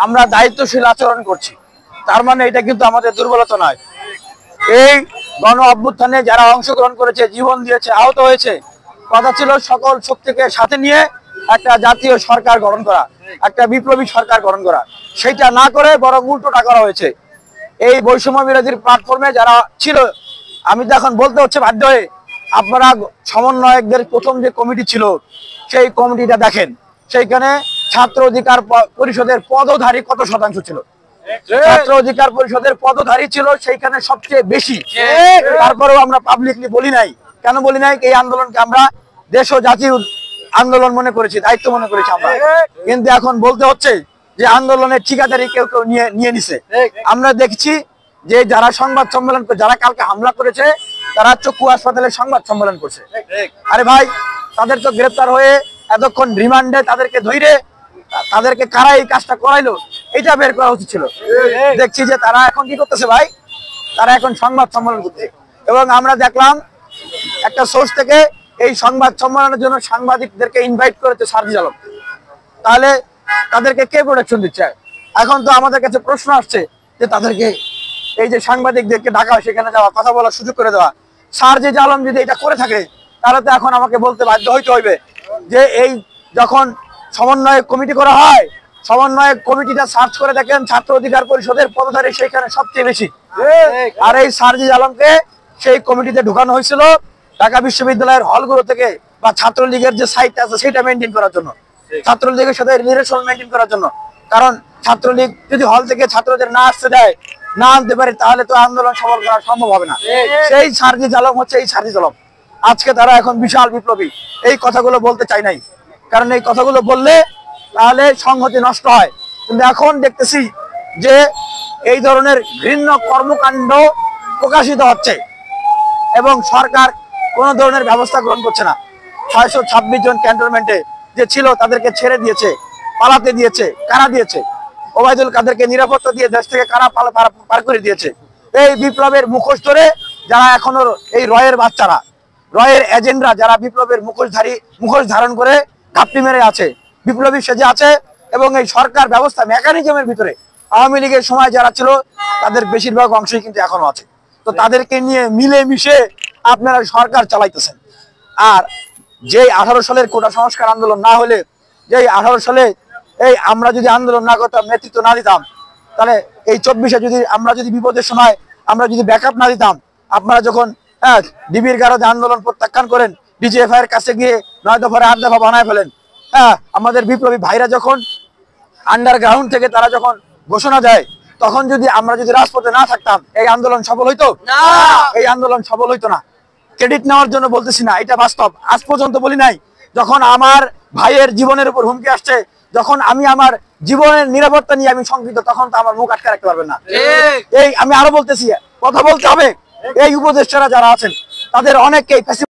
আমরা দায়িত্বশীল আচরণ করছি, তার মানে এটা কিন্তু আমাদের দুর্বলতা নয়। এই গণ অভ্যুত্থানে যারা অংশগ্রহণ করেছে, জীবন দিয়েছে, আহত হয়েছে, কথা ছিল সকল শক্তিকে সাথে নিয়ে একটা জাতীয় সরকার গঠন করা, একটা বিপ্লবী সরকার গঠন করা। সেটা না করে বরং উল্টোটা করা হয়েছে। এই বৈষম্য বিরোধীর প্ল্যাটফর্মে যারা ছিল, আমি তো এখন বলতে হচ্ছে বাধ্য হয়ে, আপনারা সমন্বয়কদের প্রথম যে কমিটি ছিল সেই কমিটিটা দেখেন, সেইখানে ছাত্র অধিকার পরিষদের পদধারী কত শতাংশ ছিল? ছাত্র অধিকার পরিষদের পদধারী ছিল সেইখানে সবচেয়ে বেশি। তারপরেও আমরা পাবলিকলি বলি নাই। কেন বলি নাই? এই আন্দোলনকে আমরা দেশ ও জাতির আন্দোলন মনে করেছি, দায়িত্ব মনে করেছি আমরা। কিন্তু এখন বলতে হচ্ছে যে আন্দোলনের ঠিকাদারি কেউ কেউ নিয়ে নিছে। আমরা দেখছি যে যারা সংবাদ সম্মেলন, যারা কালকে হামলা করেছে, তারা চক্ষু হাসপাতালে সংবাদ সম্মেলন করছে। আরে ভাই, তাদের তো গ্রেপ্তার হয়ে এতক্ষণ রিমান্ডে তাদেরকে ধরে তাদেরকে কারা এই কাজটা করাইলো এটা বের করা উচিত ছিল। দেখছি যে তারা এখন কি করতেছে ভাই, তারা এখন সংবাদ সম্মেলন করতে। এবং আমরা দেখলাম একটা সোর্স থেকে এই সংবাদ সম্মেলনের জন্য সাংবাদিকদেরকে ইনভাইট করেছে সার্জিস আলম। তাহলে তাদেরকে কে প্রোটেকশন দিচ্ছে? এখন তো আমাদের কাছে প্রশ্ন আসছে যে তাদেরকে এই যে সাংবাদিকদেরকে ডাকা হয় সেখানে যাওয়া, কথা বলার সুযোগ করে দেওয়া, সার্জিস আলম যদি এটা করে থাকে তাহলে তো এখন আমাকে বলতে বাধ্য হইতে হইবে যে এই যখন সমন্বয় কমিটি করা হয়, সমন্বয় কমিটিটা সার্চ করে দেখেন ছাত্র অধিকার পরিষদের পদধারী সেইখানে সবচেয়ে বেশি। আর এই সার্জিস আলমকে সেই কমিটিতে ঢুকানো হয়েছিল ঢাকা বিশ্ববিদ্যালয়ের হলগুলো থেকে বা ছাত্রলীগের যে সাইট আছে সেটা মেনটেন করার জন্য, ছাত্রলীগের সাথে রিলেশন মেনটেন করার জন্য। কারণ ছাত্রলীগ যদি হল থেকে ছাত্রদের না আসতে দেয়, না আনতে পারে, তাহলে তো আন্দোলন সফল করা সম্ভব হবে না। সেই সার্জিস আলম হচ্ছে এই সার্জিস আলম। আজকে তারা এখন বিশাল বিপ্লবী, এই কথাগুলো বলতে চাই নাই, কারণ এই কথাগুলো বললে তাহলে সংহতি নষ্ট হয়। কিন্তু এখন দেখতেছি যে এই ধরনের ঘৃণ্য কর্মকাণ্ড প্রকাশিত হচ্ছে এবং সরকার কোনো ধরনের ব্যবস্থা গ্রহণ করছে না। 626 জন ক্যান্টনমেন্টে যে ছিল তাদেরকে ছেড়ে দিয়েছে, পালাতে দিয়েছে। কারা দিয়েছে? ওবায়দুল কাদেরকে নিরাপত্তা দিয়ে দেশ থেকে কারা পার করে দিয়েছে? এই বিপ্লবের মুখোশ ধরে যারা এখনো এই রয়ের বাচ্চারা, রয়ের এজেন্টরা, যারা বিপ্লবের মুখোশ ধারণ করে ঘাপটি মেরে আছে, বিপ্লবী সেজে আছে এবং এই সরকার ব্যবস্থা মেকানিজমের ভিতরে আওয়ামী লীগের সময় যারা ছিল তাদের বেশিরভাগ অংশই কিন্তু এখনো আছে। তো তাদেরকে নিয়ে মিলে মিশে আপনারা সরকার চালাইতেছেন। আর যে 18 সালের কোটা সংস্কার আন্দোলন না হলে, যে 18 সালে এই আমরা যদি আন্দোলন না করতাম, নেতৃত্ব না দিতাম, তাহলে এই 24-এ যদি আমরা যদি বিপদের সময় আমরা যদি ব্যাকআপ না দিতাম, আপনারা যখন ডিবির গারদে আন্দোলন প্রত্যাখ্যান করেন, ডিজিএফআই এর কাছে গিয়ে 9 দফারে 8 দফা বানায় ফেলেন, আমাদের বিপ্লবী ভাইরা যখন আন্ডারগ্রাউন্ড থেকে তারা যখন ঘোষণা দেয়, তখন যদি আমরা যদি রাজপথে না থাকতাম, এই আন্দোলন সফল হইতো না। এই আন্দোলন সফল হইতো না। ক্রেডিট নেওয়ার জন্য বলতেছি না, এটা বাস্তব। আজ পর্যন্ত বলি নাই, যখন আমার ভাইয়ের জীবনের উপর হুমকি আসছে, যখন আমি আমার জীবনের নিরাপত্তা নিয়ে আমি শঙ্কিত, তখন তো আমার মুখ আটকে রাখতে পারবেন না। এই আমি আরো বলতেছি, কথা বলতে হবে। এই উপদেষ্টারা যারা আছেন তাদের অনেককেই